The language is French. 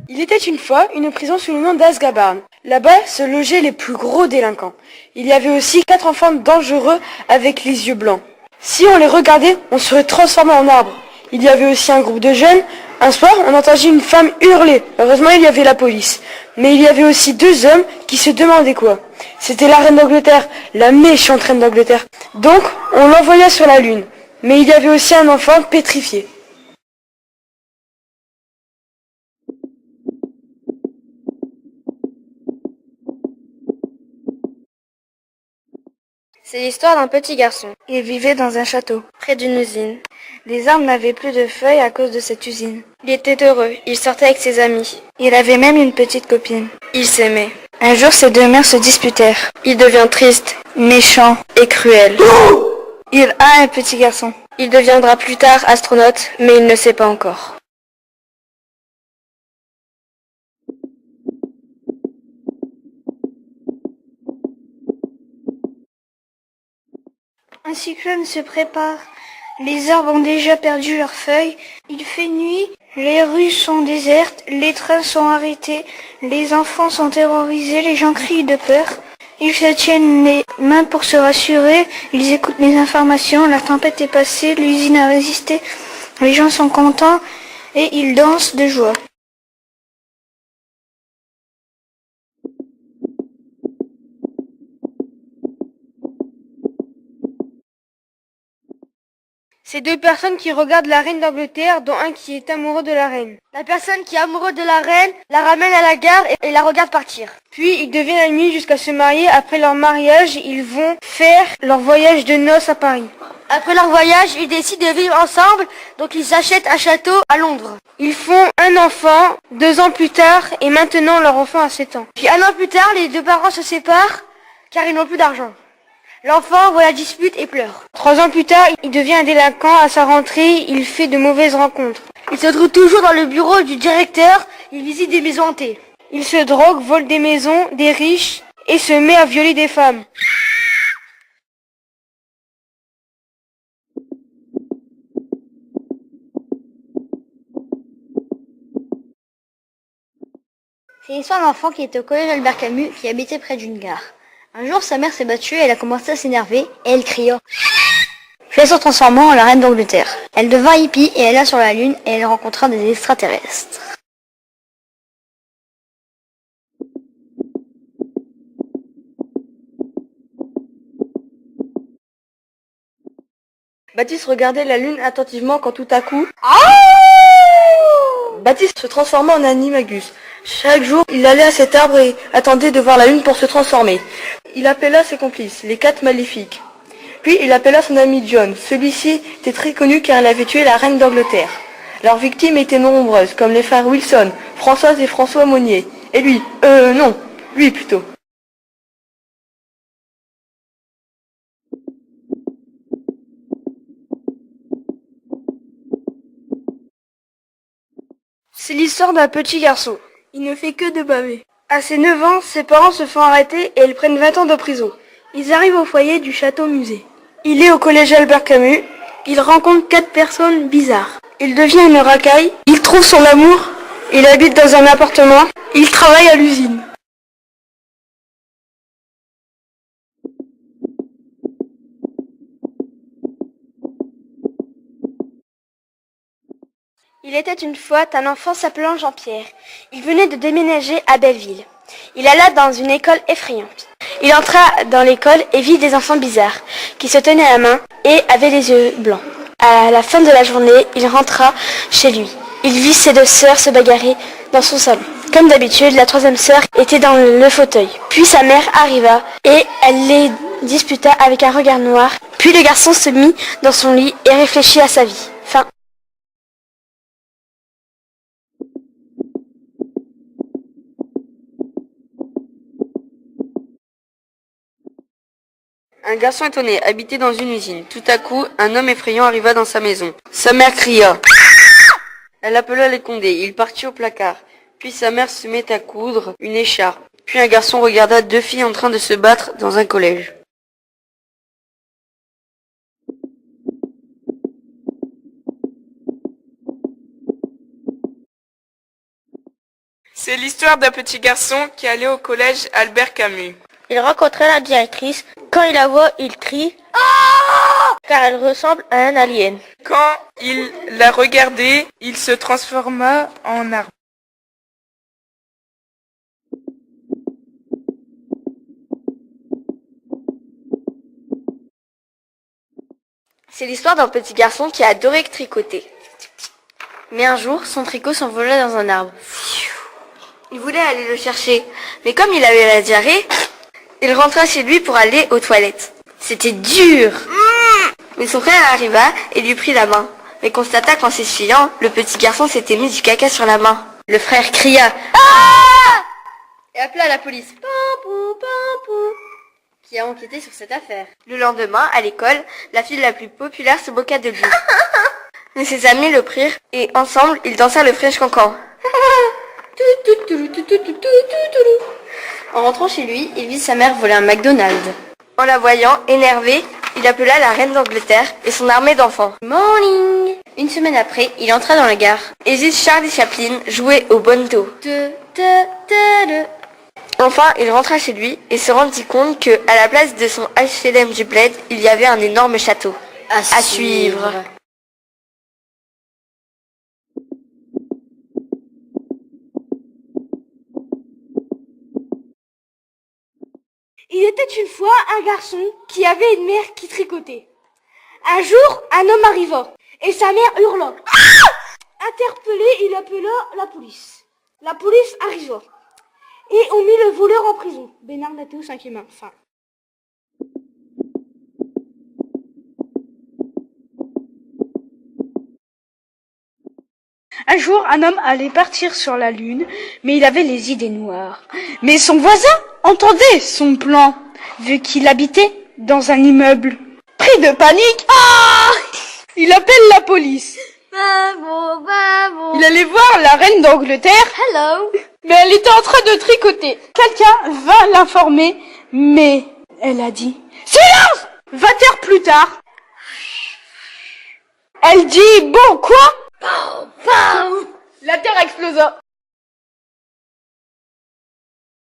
Il était une fois une prison sous le nom d'Azkaban. Là-bas se logeaient les plus gros délinquants. Il y avait aussi 4 enfants dangereux avec les yeux blancs. Si on les regardait, on serait transformé en arbre. Il y avait aussi un groupe de jeunes. Un soir, on entendit une femme hurler. Heureusement, il y avait la police. Mais il y avait aussi 2 hommes qui se demandaient quoi. C'était la reine d'Angleterre, la méchante reine d'Angleterre. Donc, on l'envoya sur la lune. Mais il y avait aussi un enfant pétrifié. C'est l'histoire d'un petit garçon. Il vivait dans un château, près d'une usine. Les arbres n'avaient plus de feuilles à cause de cette usine. Il était heureux, il sortait avec ses amis. Il avait même une petite copine. Il s'aimait. Un jour, ces 2 mères se disputèrent. Il devient triste, méchant et cruel. Il a un petit garçon. Il deviendra plus tard astronaute, mais il ne sait pas encore. Un cyclone se prépare. Les arbres ont déjà perdu leurs feuilles. Il fait nuit. Les rues sont désertes. Les trains sont arrêtés. Les enfants sont terrorisés. Les gens crient de peur. Ils se tiennent les mains pour se rassurer. Ils écoutent les informations. La tempête est passée. L'usine a résisté. Les gens sont contents et ils dansent de joie. C'est 2 personnes qui regardent la reine d'Angleterre, dont un qui est amoureux de la reine. La personne qui est amoureuse de la reine la ramène à la gare et la regarde partir. Puis ils deviennent amis jusqu'à se marier. Après leur mariage, ils vont faire leur voyage de noces à Paris. Après leur voyage, ils décident de vivre ensemble, donc ils achètent un château à Londres. Ils font un enfant 2 ans plus tard et maintenant leur enfant a 7 ans. Puis 1 an plus tard, les 2 parents se séparent car ils n'ont plus d'argent. L'enfant voit la dispute et pleure. 3 ans plus tard, il devient un délinquant. À sa rentrée, il fait de mauvaises rencontres. Il se trouve toujours dans le bureau du directeur, il visite des maisons hantées. Il se drogue, vole des maisons, des riches et se met à violer des femmes. C'est l'histoire d'un enfant qui était au collège Albert Camus, qui habitait près d'une gare. Un jour, sa mère s'est battue, elle a commencé à s'énerver, et elle cria. Puis elle se transforma en la reine d'Angleterre. Elle devint hippie et alla sur la lune, et elle rencontra des extraterrestres. Baptiste regardait la lune attentivement quand tout à coup... Baptiste se transforma en animagus. Chaque jour, il allait à cet arbre et attendait de voir la lune pour se transformer. Il appela ses complices, les 4 maléfiques. Puis il appela son ami John. Celui-ci était très connu car il avait tué la reine d'Angleterre. Leurs victimes étaient nombreuses, comme les frères Wilson, Françoise et François Monnier. Et lui, non, lui plutôt. C'est l'histoire d'un petit garçon. Il ne fait que de baver. À ses 9 ans, ses parents se font arrêter et ils prennent 20 ans de prison. Ils arrivent au foyer du château-musée. Il est au collège Albert Camus. Il rencontre 4 personnes bizarres. Il devient une racaille. Il trouve son amour. Il habite dans un appartement. Il travaille à l'usine. Il était une fois un enfant s'appelant Jean-Pierre. Il venait de déménager à Belleville. Il alla dans une école effrayante. Il entra dans l'école et vit des enfants bizarres, qui se tenaient à main et avaient les yeux blancs. À la fin de la journée, il rentra chez lui. Il vit ses 2 sœurs se bagarrer dans son salon. Comme d'habitude, la 3e sœur était dans le fauteuil. Puis sa mère arriva et elle les disputa avec un regard noir. Puis le garçon se mit dans son lit et réfléchit à sa vie. Fin. Un garçon étonné habitait dans une usine. Tout à coup, un homme effrayant arriva dans sa maison. Sa mère cria. Elle appela les Condés. Il partit au placard. Puis sa mère se mit à coudre une écharpe. Puis un garçon regarda 2 filles en train de se battre dans un collège. C'est l'histoire d'un petit garçon qui allait au collège Albert Camus. Il rencontrait la directrice. Quand il la voit, il crie car elle ressemble à un alien. Quand il la regardait, il se transforma en arbre. C'est l'histoire d'un petit garçon qui adorait tricoter. Mais un jour, son tricot s'envola dans un arbre. Il voulait aller le chercher, mais comme il avait la diarrhée, il rentra chez lui pour aller aux toilettes. C'était dur. Mais son frère arriva et lui prit la main. Mais constata qu'en s'essuyant, le petit garçon s'était mis du caca sur la main. Le frère cria ah et appela la police. Pampou, pampou, qui a enquêté sur cette affaire. Le lendemain, à l'école, la fille la plus populaire se moqua de lui. Mais ses amis le prirent et ensemble, ils dansèrent le French Cancan. En rentrant chez lui, il vit sa mère voler un McDonald's. En la voyant, énervé, il appela la reine d'Angleterre et son armée d'enfants. Morning. Une semaine après, il entra dans la gare et vit Charlie Chaplin jouer au bonto. Enfin, il rentra chez lui et se rendit compte que, à la place de son HLM du bled, il y avait un énorme château. À suivre. Il était une fois un garçon qui avait une mère qui tricotait. Un jour, un homme arriva et sa mère hurla. Interpellé, il appela la police. La police arriva et on mit le voleur en prison. Bénard Natéo, 5e fin. Un jour, un homme allait partir sur la lune, mais il avait les idées noires. Mais son voisin entendait son plan, vu qu'il habitait dans un immeuble. Pris de panique, il appelle la police. Il allait voir la reine d'Angleterre, mais elle était en train de tricoter. Quelqu'un vint l'informer, mais elle a dit « Silence !» 20 heures plus tard, elle dit « Bon, quoi ?» La terre explosa.